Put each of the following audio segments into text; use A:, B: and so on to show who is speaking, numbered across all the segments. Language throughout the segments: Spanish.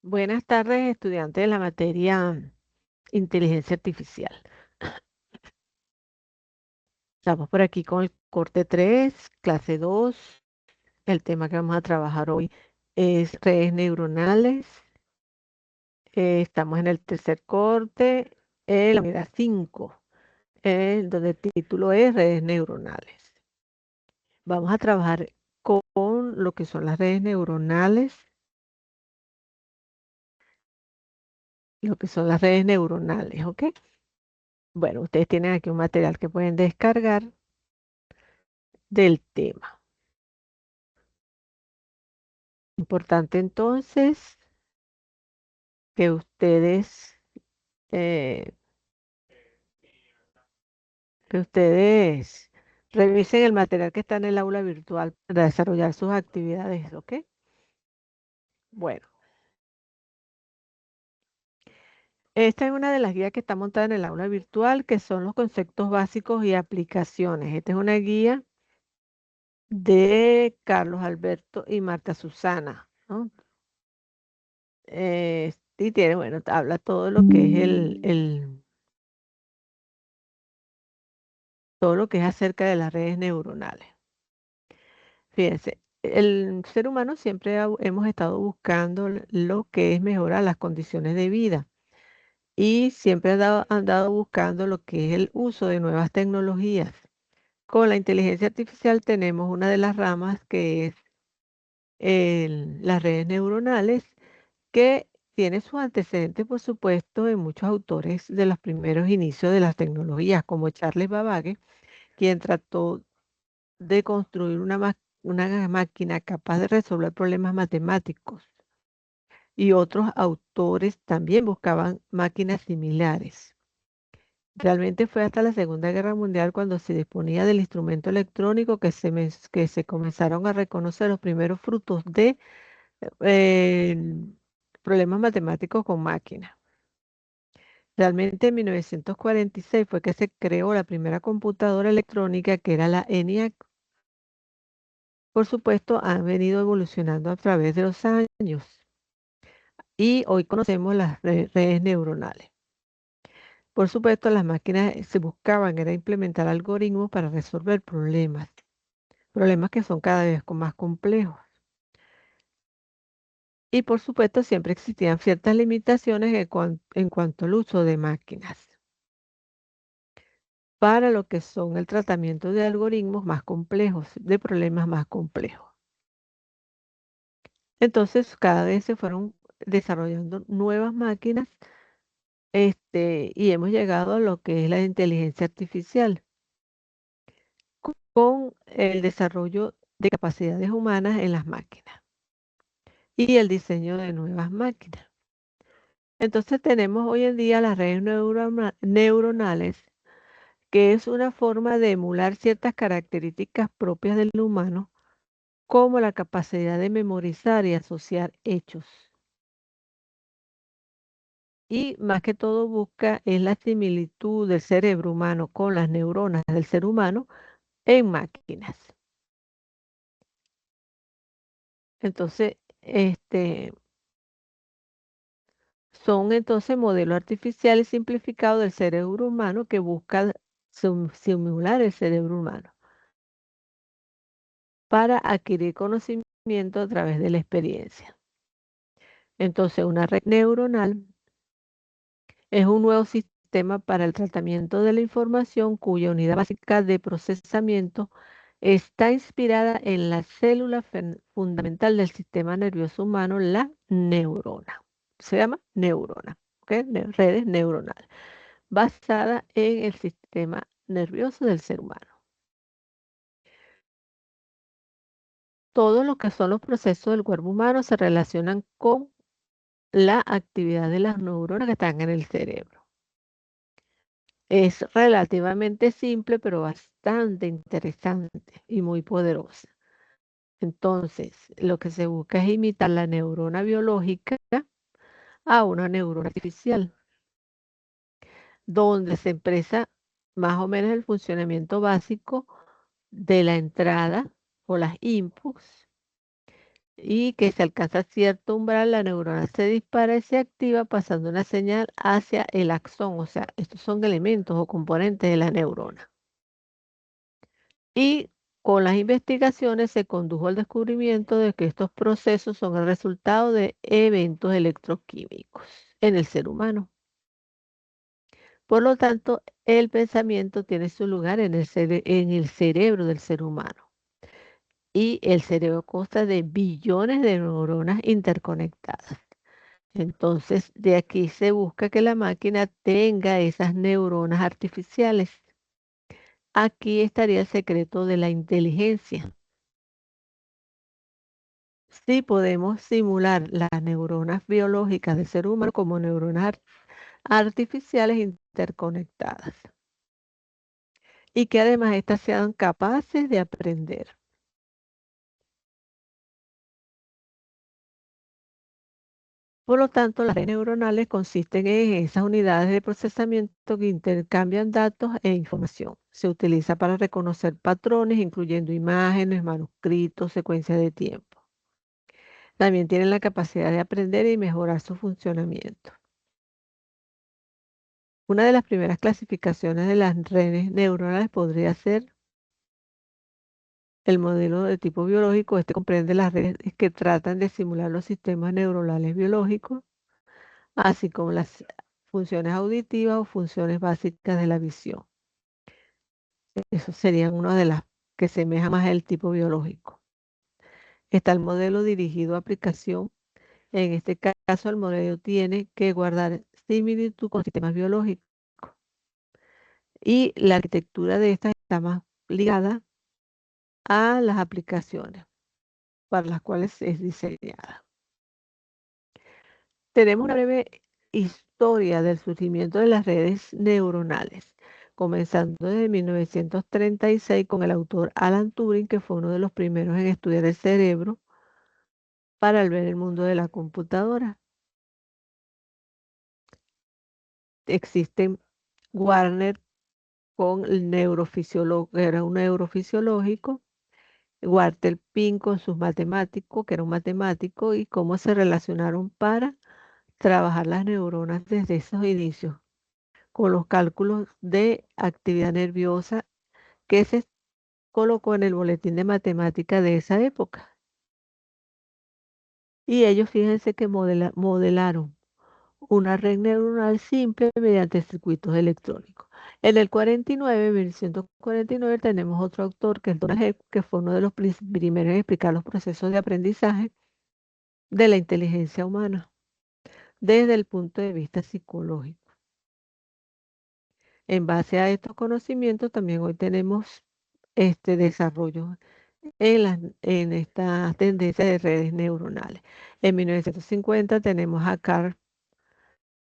A: Buenas tardes, estudiantes de la materia Inteligencia Artificial. Estamos por aquí con el corte 3, clase 2. El tema que vamos a trabajar hoy es redes neuronales. Estamos en el tercer corte, la unidad 5, donde el título es redes neuronales. Vamos a trabajar con lo que son las redes neuronales. ¿Ok? Bueno, ustedes tienen aquí un material que pueden descargar del tema. Importante entonces que eh, ustedes revisen el material que está en el aula virtual para desarrollar sus actividades, ¿ok? Bueno, esta es una de las guías que está montada en el aula virtual, que son los conceptos básicos y aplicaciones. Esta es una guía de Carlos Alberto y Marta Susana, ¿no? Y tiene, bueno, habla todo lo que es todo lo que es acerca de las redes neuronales. Fíjense, el ser humano siempre hemos estado buscando lo que es mejorar las condiciones de vida y siempre han dado buscando lo que es el uso de nuevas tecnologías. Con la inteligencia artificial tenemos una de las ramas que es las redes neuronales, que tiene sus antecedentes, por supuesto, en muchos autores de los primeros inicios de las tecnologías, como Charles Babbage, quien trató de construir una máquina capaz de resolver problemas matemáticos. Y otros autores también buscaban máquinas similares. Realmente fue hasta la Segunda Guerra Mundial cuando se disponía del instrumento electrónico que se comenzaron a reconocer los primeros frutos de eh, problemas matemáticos con máquinas. Realmente en 1946 fue que se creó la primera computadora electrónica, que era la ENIAC. Por supuesto, han venido evolucionando a través de los años y hoy conocemos las redes neuronales. Por supuesto, las máquinas se buscaban era implementar algoritmos para resolver problemas que son cada vez más complejos. Y por supuesto, siempre existían ciertas limitaciones en cuanto al uso de máquinas para lo que son el tratamiento de algoritmos más complejos, de problemas más complejos. Entonces, cada vez se fueron desarrollando nuevas máquinas, y hemos llegado a lo que es la inteligencia artificial, con el desarrollo de capacidades humanas en las máquinas y el diseño de nuevas máquinas. Entonces tenemos hoy en día las redes neuronales, que es una forma de emular ciertas características propias del humano, como la capacidad de memorizar y asociar hechos. Y más que todo busca es la similitud del cerebro humano con las neuronas del ser humano en máquinas. Entonces, son entonces modelos artificiales simplificados del cerebro humano que buscan simular el cerebro humano para adquirir conocimiento a través de la experiencia. Entonces, una red neuronal es un nuevo sistema para el tratamiento de la información cuya unidad básica de procesamiento está inspirada en la célula fundamental del sistema nervioso humano, la neurona. Se llama neurona, ¿ok? Redes neuronales, basada en el sistema nervioso del ser humano. Todo lo que son los procesos del cuerpo humano se relacionan con la actividad de las neuronas que están en el cerebro. Es relativamente simple, pero bastante interesante y muy poderosa. Entonces, lo que se busca es imitar la neurona biológica a una neurona artificial, donde se expresa más o menos el funcionamiento básico de la entrada o las inputs y que si alcanza cierto umbral, la neurona se dispara y se activa pasando una señal hacia el axón. O sea, estos son elementos o componentes de la neurona. Y con las investigaciones se condujo al descubrimiento de que estos procesos son el resultado de eventos electroquímicos en el ser humano. Por lo tanto, el pensamiento tiene su lugar en en el cerebro del ser humano. Y el cerebro consta de billones de neuronas interconectadas. Entonces, de aquí se busca que la máquina tenga esas neuronas artificiales. Aquí estaría el secreto de la inteligencia. Sí podemos simular las neuronas biológicas del ser humano como neuronas artificiales interconectadas y que además éstas sean capaces de aprender. Por lo tanto, las redes neuronales consisten en esas unidades de procesamiento que intercambian datos e información. Se utiliza para reconocer patrones, incluyendo imágenes, manuscritos, secuencias de tiempo. También tienen la capacidad de aprender y mejorar su funcionamiento. Una de las primeras clasificaciones de las redes neuronales podría ser el modelo de tipo biológico. Este comprende las redes que tratan de simular los sistemas neuronales biológicos, así como las funciones auditivas o funciones básicas de la visión. Eso serían una de las que semeja más al tipo biológico. Está el modelo dirigido a aplicación. En este caso, el modelo tiene que guardar similitud con sistemas biológicos y la arquitectura de estas está más ligada a las aplicaciones para las cuales es diseñada. Tenemos una breve historia del surgimiento de las redes neuronales, comenzando desde 1936 con el autor Alan Turing, que fue uno de los primeros en estudiar el cerebro para ver el mundo de la computadora. Existe Warner con el neurofisiólogo, que era un neurofisiológico, Walter Pink con sus matemáticos, que era un matemático, y cómo se relacionaron para trabajar las neuronas desde esos inicios, con los cálculos de actividad nerviosa que se colocó en el boletín de matemática de esa época. Y ellos, fíjense que modelaron una red neuronal simple mediante circuitos electrónicos. En el 49, 1949, tenemos otro autor que es Donald Hebb, que fue uno de los primeros en explicar los procesos de aprendizaje de la inteligencia humana desde el punto de vista psicológico. En base a estos conocimientos, también hoy tenemos este desarrollo en esta tendencia de redes neuronales. En 1950 tenemos a Carl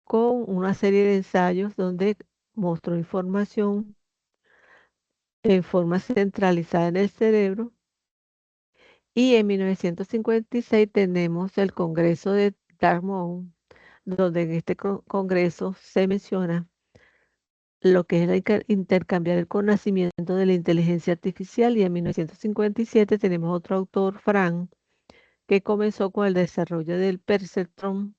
A: con una serie de ensayos donde mostró información en forma centralizada en el cerebro. Y en 1956 tenemos el Congreso de Dartmouth, donde en este congreso se menciona lo que es intercambiar el conocimiento de la inteligencia artificial. Y en 1957 tenemos otro autor, Frank, que comenzó con el desarrollo del perceptrón.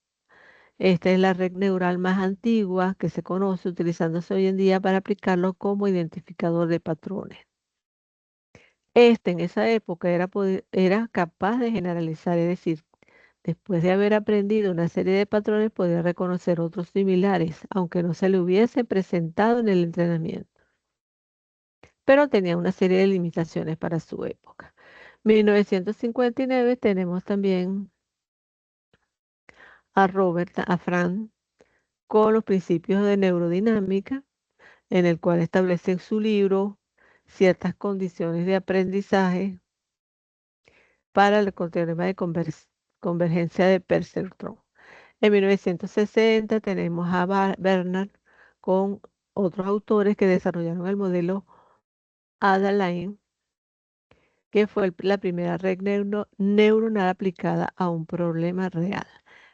A: Esta es la red neural más antigua que se conoce, utilizándose hoy en día para aplicarlo como identificador de patrones. Este en esa época era capaz de generalizar, es decir, después de haber aprendido una serie de patrones, podía reconocer otros similares, aunque no se le hubiese presentado en el entrenamiento. Pero tenía una serie de limitaciones para su época. 1959 tenemos también a Frank, con los principios de neurodinámica, en el cual establece en su libro ciertas condiciones de aprendizaje para el teorema de convergencia de perceptrón. En 1960 tenemos a Bernard con otros autores que desarrollaron el modelo Ada-Line, que fue la primera red neuronal aplicada a un problema real.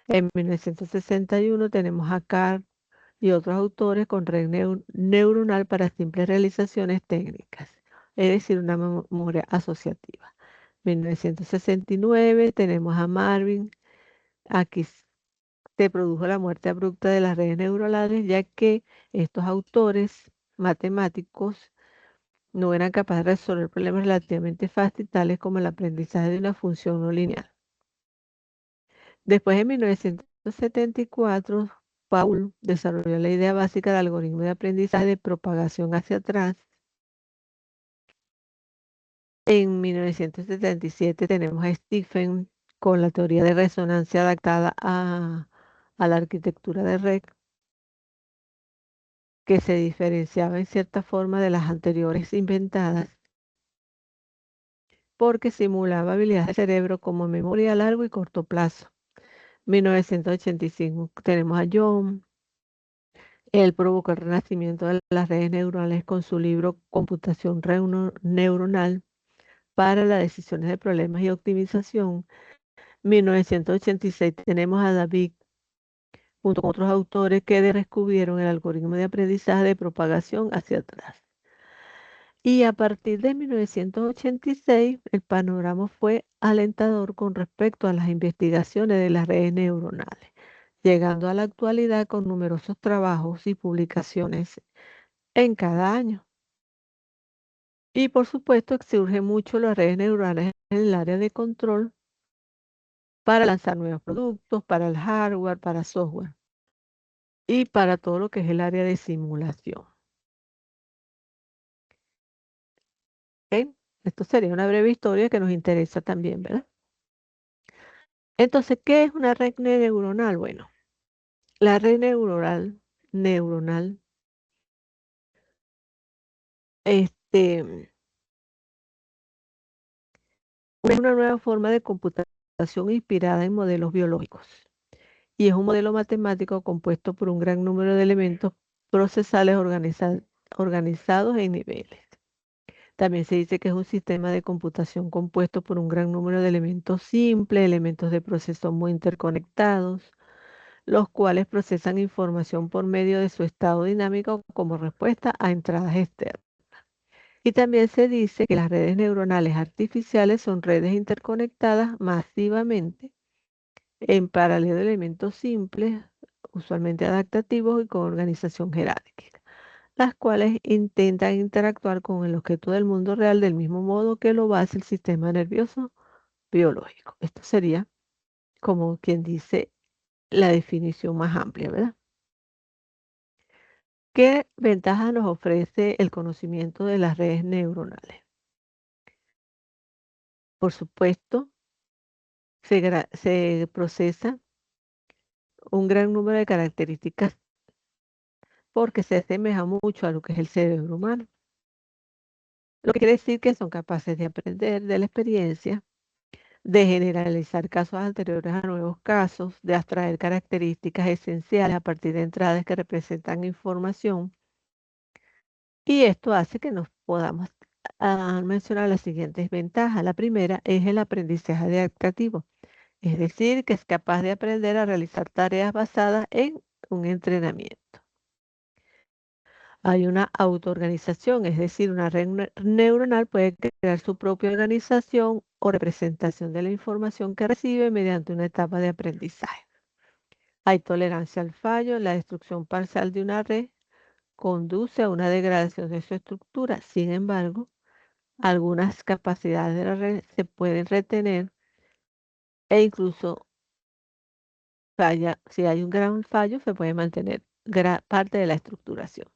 A: En 1961 tenemos a Carr y otros autores con red neuronal para simples realizaciones técnicas, es decir, una memoria asociativa. 1969 tenemos a Marvin. Aquí se produjo la muerte abrupta de las redes neuronales, ya que estos autores matemáticos no eran capaces de resolver problemas relativamente fáciles, tales como el aprendizaje de una función no lineal. Después, en 1974, Paul desarrolló la idea básica del algoritmo de aprendizaje de propagación hacia atrás. En 1977 tenemos a Stephen con la teoría de resonancia adaptada a la arquitectura de red, que se diferenciaba en cierta forma de las anteriores inventadas porque simulaba habilidades del cerebro como memoria a largo y corto plazo. 1985 tenemos a John. Él provocó el renacimiento de las redes neuronales con su libro Computación Neuronal para las decisiones de problemas y optimización. 1986 tenemos a David junto con otros autores que descubrieron el algoritmo de aprendizaje de propagación hacia atrás. Y a partir de 1986, el panorama fue alentador con respecto a las investigaciones de las redes neuronales, llegando a la actualidad con numerosos trabajos y publicaciones en cada año. Y por supuesto que surgen mucho las redes neuronales en el área de control para lanzar nuevos productos, para el hardware, para software y para todo lo que es el área de simulación. ¿Ok? Esto sería una breve historia que nos interesa también, ¿verdad? Entonces, ¿qué es una red neuronal? Bueno, la red neuronal, este, es una nueva forma de computación inspirada en modelos biológicos y es un modelo matemático compuesto por un gran número de elementos procesales organizados en niveles. También se dice que es un sistema de computación compuesto por un gran número de elementos simples, elementos de proceso muy interconectados, los cuales procesan información por medio de su estado dinámico como respuesta a entradas externas. Y también se dice que las redes neuronales artificiales son redes interconectadas masivamente en paralelo de elementos simples, usualmente adaptativos y con organización jerárquica, las cuales intentan interactuar con el objeto del mundo real del mismo modo que lo hace el sistema nervioso biológico. Esto sería, como quien dice, la definición más amplia, ¿verdad? ¿Qué ventajas nos ofrece el conocimiento de las redes neuronales? Por supuesto, se procesa un gran número de características porque se asemeja mucho a lo que es el cerebro humano. Lo que quiere decir que son capaces de aprender de la experiencia, de generalizar casos anteriores a nuevos casos, de abstraer características esenciales a partir de entradas que representan información. Y esto hace que nos podamos mencionar las siguientes ventajas. La primera es el aprendizaje adaptativo, es decir, que es capaz de aprender a realizar tareas basadas en un entrenamiento. Hay una autoorganización, es decir, una red neuronal puede crear su propia organización o representación de la información que recibe mediante una etapa de aprendizaje. Hay tolerancia al fallo, la destrucción parcial de una red conduce a una degradación de su estructura. Sin embargo, algunas capacidades de la red se pueden retener e incluso si hay un gran fallo, se puede mantener parte de la estructuración.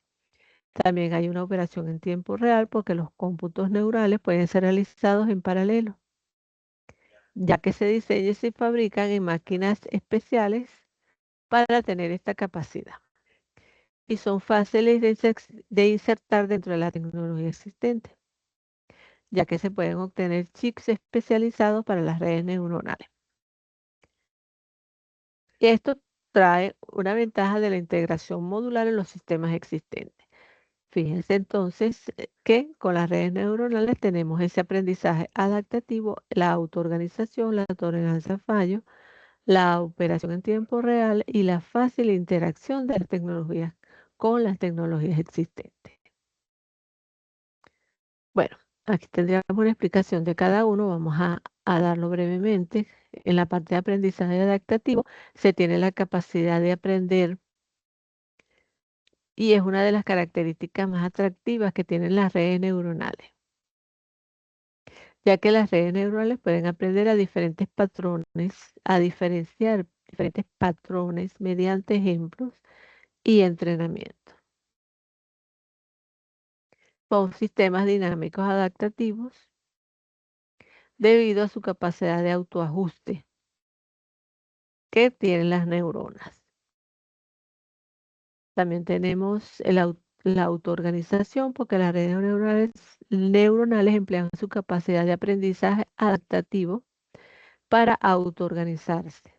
A: También hay una operación en tiempo real porque los cómputos neurales pueden ser realizados en paralelo, ya que se diseñan y se fabrican en máquinas especiales para tener esta capacidad. Y son fáciles de insertar dentro de la tecnología existente, ya que se pueden obtener chips especializados para las redes neuronales. Y esto trae una ventaja de la integración modular en los sistemas existentes. Fíjense entonces que con las redes neuronales tenemos ese aprendizaje adaptativo, la autoorganización, la tolerancia a fallo, la operación en tiempo real y la fácil interacción de las tecnologías con las tecnologías existentes. Bueno, Aquí tendríamos una explicación de cada uno, vamos a darlo brevemente. En la parte de aprendizaje adaptativo se tiene la capacidad de aprender y es una de las características más atractivas que tienen las redes neuronales, ya que las redes neuronales pueden aprender a diferentes patrones, a diferenciar diferentes patrones mediante ejemplos y entrenamiento. Son sistemas dinámicos adaptativos debido a su capacidad de autoajuste que tienen las neuronas. También tenemos la autoorganización, porque las redes neuronales emplean su capacidad de aprendizaje adaptativo para autoorganizarse.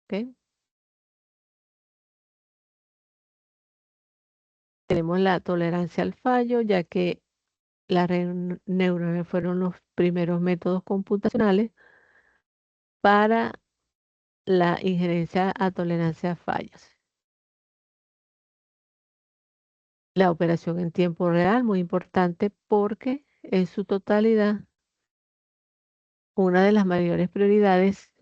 A: ¿Ok? Tenemos la tolerancia al fallo, ya que las redes neuronales fueron los primeros métodos computacionales para la injerencia a tolerancia a fallos. La operación en tiempo real, muy importante porque en su totalidad, una de las mayores prioridades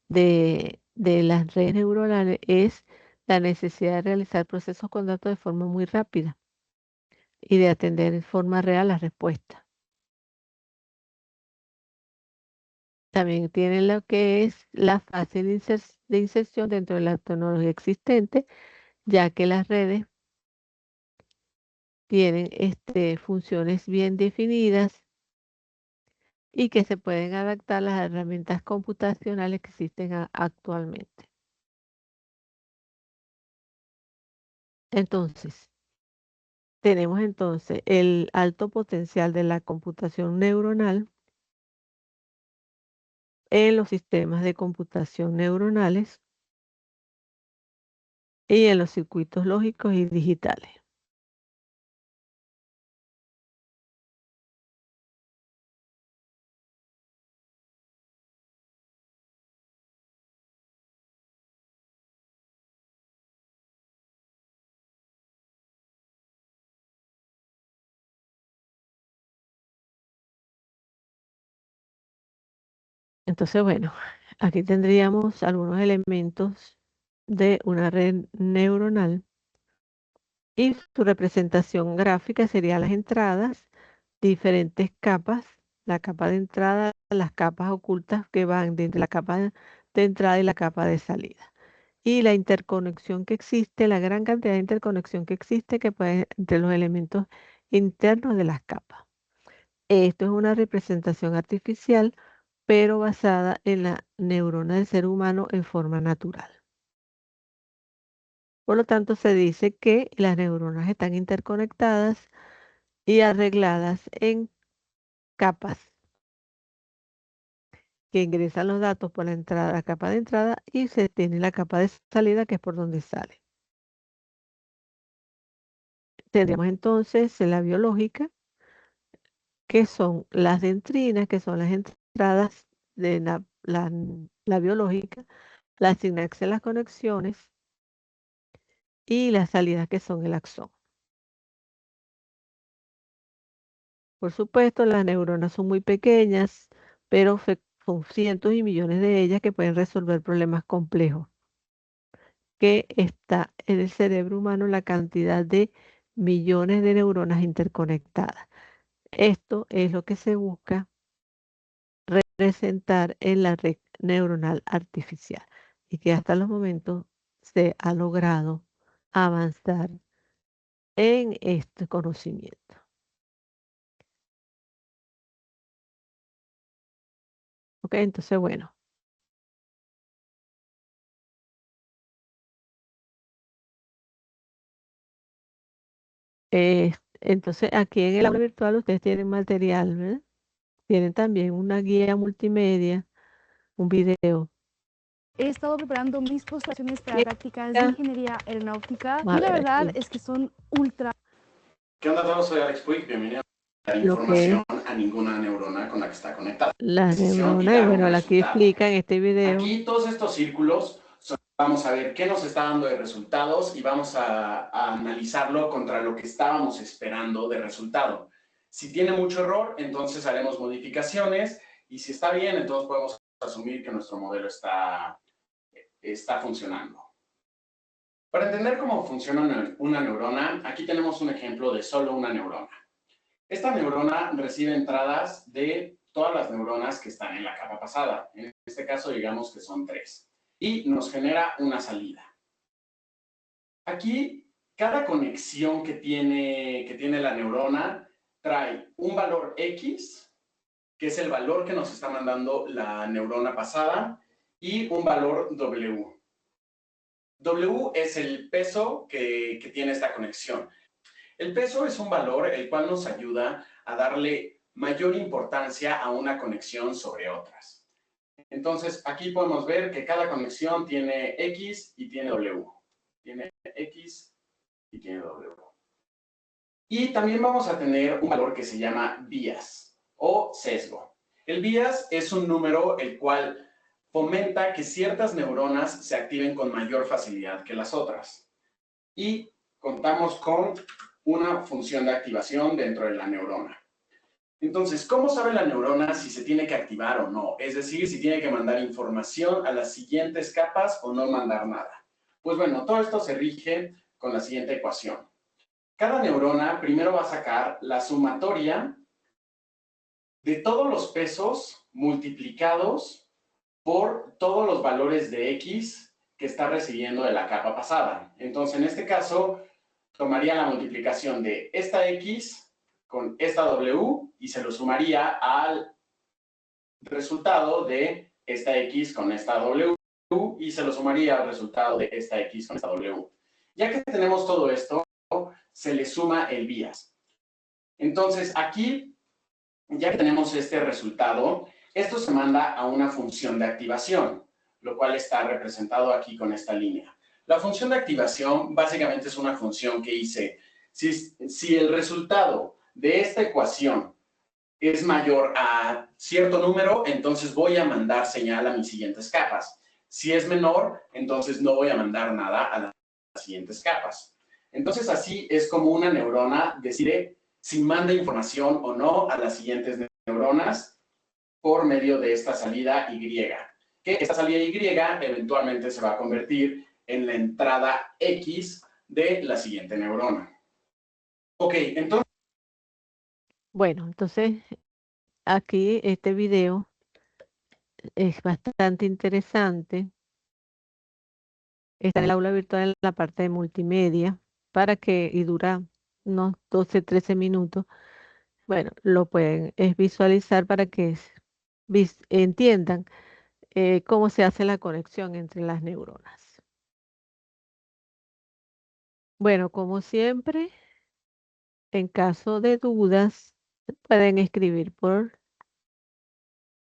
A: de las redes neuronales es la necesidad de realizar procesos con datos de forma muy rápida y de atender en forma real las respuestas. También tienen lo que es la fase de inserción dentro de la tecnología existente, ya que las redes tienen funciones bien definidas y que se pueden adaptar a las herramientas computacionales que existen actualmente. Entonces, tenemos entonces el alto potencial de la computación neuronal en los sistemas de computación neuronales y en los circuitos lógicos y digitales. Entonces, bueno, aquí tendríamos algunos elementos de una red neuronal y su representación gráfica sería las entradas, diferentes capas, la capa de entrada, las capas ocultas que van entre la capa de entrada y la capa de salida. Y la interconexión que existe, la gran cantidad de interconexión que existe que puede entre los elementos internos de las capas. Esto es una representación artificial, pero basada en la neurona del ser humano en forma natural. Por lo tanto, se dice que las neuronas están interconectadas y arregladas en capas que ingresan los datos por la capa de entrada y se tiene la capa de salida que es por donde sale. Tendríamos entonces la biológica, que son las dendrinas, que son las entradas de la biológica, las sinapsis, las conexiones y las salidas que son el axón. Por supuesto, las neuronas son muy pequeñas, pero son cientos y millones de ellas que pueden resolver problemas complejos, que está en el cerebro humano la cantidad de millones de neuronas interconectadas. Esto es lo que se busca representar en la red neuronal artificial y que hasta los momentos se ha logrado avanzar en este conocimiento. Ok, entonces bueno, entonces aquí en el aula virtual ustedes tienen material, ¿verdad? Tienen también una guía multimedia, un video.
B: He estado preparando mis postulaciones para
A: Y
B: prácticas de ingeniería aeronáutica
A: vamos
B: y
A: a
B: la
A: ver
B: verdad
A: aquí
B: es que son ultra.
C: ¿Qué onda a todos? Soy Alex Puig, bienvenido a la
A: lo que
C: información
A: es
C: a ninguna neurona con la que está conectada.
A: las
C: Y
A: neuronas y
C: dar un
A: bueno, aquí
C: resultado.
A: explica en este video.
C: Aquí todos estos círculos, vamos a ver qué nos está dando de resultados y vamos a analizarlo contra lo que estábamos esperando de resultado. Si tiene mucho error, entonces haremos modificaciones y si está bien, entonces podemos asumir que nuestro modelo está funcionando. Para entender cómo funciona una neurona, aquí tenemos un ejemplo de solo una neurona. Esta neurona recibe entradas de todas las neuronas que están en la capa pasada. En este caso, digamos que son 3. Y nos genera una salida. Aquí, cada conexión que tiene la neurona trae un valor X, que es el valor que nos está mandando la neurona pasada, y un valor W. W es el peso que tiene esta conexión. El peso es un valor el cual nos ayuda a darle mayor importancia a una conexión sobre otras. Entonces, aquí podemos ver que cada conexión tiene X y tiene W. Tiene X y tiene W. Y también vamos a tener un valor que se llama bias o sesgo. El bias es un número el cual fomenta que ciertas neuronas se activen con mayor facilidad que las otras. Y contamos con una función de activación dentro de la neurona. Entonces, ¿cómo sabe la neurona si se tiene que activar o no? Es decir, si tiene que mandar información a las siguientes capas o no mandar nada. Pues bueno, todo esto se rige con la siguiente ecuación. Cada neurona primero va a sacar la sumatoria de todos los pesos multiplicados por todos los valores de X que está recibiendo de la capa pasada. Entonces, en este caso, tomaría la multiplicación de esta X con esta W y se lo sumaría al resultado de esta X con esta W y se lo sumaría al resultado de esta X con esta W. Ya que tenemos todo esto, se le suma el bias. Entonces, aquí, ya que tenemos este resultado, esto se manda a una función de activación, lo cual está representado aquí con esta línea. La función de activación básicamente es una función que dice, si el resultado de esta ecuación es mayor a cierto número, entonces voy a mandar señal a mis siguientes capas. Si es menor, entonces no voy a mandar nada a las siguientes capas. Entonces así es como una neurona decide si manda información o no a las siguientes neuronas por medio de esta salida Y. Que esta salida Y eventualmente se va a convertir en la entrada X de la siguiente neurona. Ok, entonces...
A: Bueno, entonces aquí este video es bastante interesante. Está en el aula virtual en la parte de multimedia y dura unos 12, 13 minutos. Bueno, lo pueden visualizar para que entiendan cómo se hace la conexión entre las neuronas. Bueno, como siempre, en caso de dudas, pueden escribir por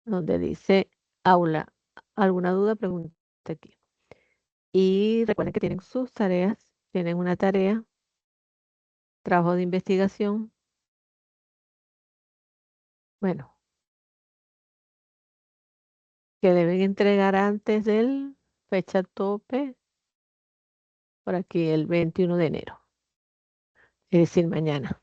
A: donde dice aula. ¿Alguna duda? Pregunta aquí. Y recuerden que tienen sus tareas, tienen una tarea, trabajo de investigación. Bueno, que deben entregar antes del fecha tope, por aquí el 21 de enero, es decir, mañana.